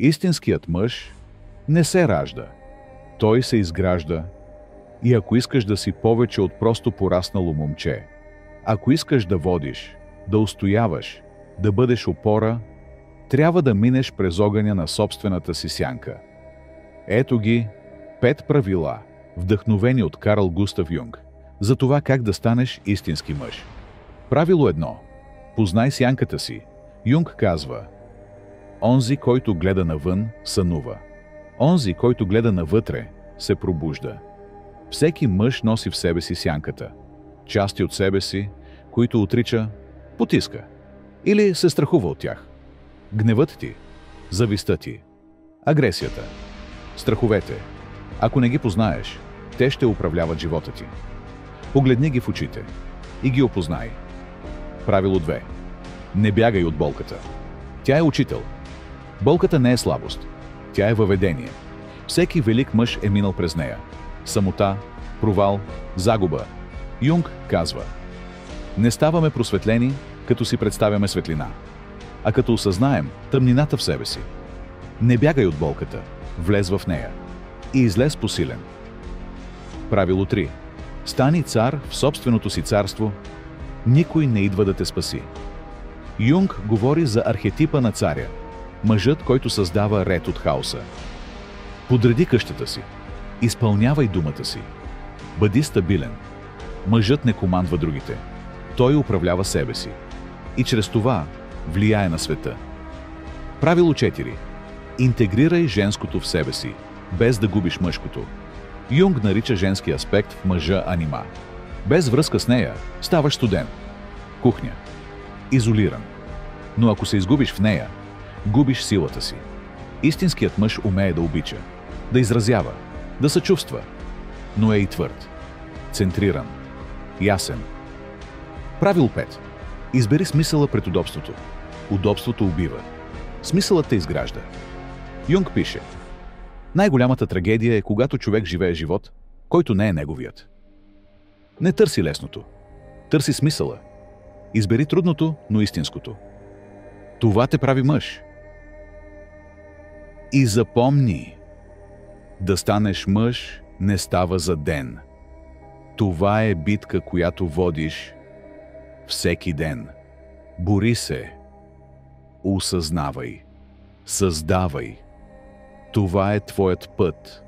Истинският мъж не се ражда. Той се изгражда. И ако искаш да си повече от просто пораснало момче, ако искаш да водиш, да устояваш, да бъдеш опора, трябва да минеш през огъня на собствената си сянка. Ето ги 5 правила, вдъхновени от Карл Густав Юнг, за това как да станеш истински мъж. Правило 1. Познай сянката си. Юнг казва: онзи, който гледа навън, сънува. Онзи, който гледа навътре, се пробужда. Всеки мъж носи в себе си сянката. Части от себе си, които отрича, потиска. Или се страхува от тях. Гневът ти, завистта ти, агресията, страховете. Ако не ги познаеш, те ще управляват живота ти. Погледни ги в очите и ги опознай. Правило 2. Не бягай от болката. Тя е учител. Болката не е слабост. Тя е въведение. Всеки велик мъж е минал през нея. Самота, провал, загуба. Юнг казва: не ставаме просветлени, като си представяме светлина, а като осъзнаем тъмнината в себе си. Не бягай от болката, влез в нея и излез посилен. Правило 3. Стани цар в собственото си царство. Никой не идва да те спаси. Юнг говори за архетипа на царя, мъжът, който създава ред от хаоса. Подреди къщата си, изпълнявай думата си, бъди стабилен. Мъжът не командва другите, той управлява себе си и чрез това влияе на света. Правило 4. Интегрирай женското в себе си, без да губиш мъжкото. Юнг нарича женски аспект в мъжа анима. Без връзка с нея ставаш студен, кухня, изолиран. Но ако се изгубиш в нея, губиш силата си. Истинският мъж умее да обича, да изразява, да съчувства, но е и твърд, центриран, ясен. Правило 5. Избери смисъла пред удобството. Удобството убива. Смисълът те изгражда. Юнг пише: най-голямата трагедия е, когато човек живее живот, който не е неговият. Не търси лесното. Търси смисъла. Избери трудното, но истинското. Това те прави мъж. И запомни, да станеш мъж не става за ден. Това е битка, която водиш всеки ден. Бори се. Осъзнавай. Създавай. Това е твоят път.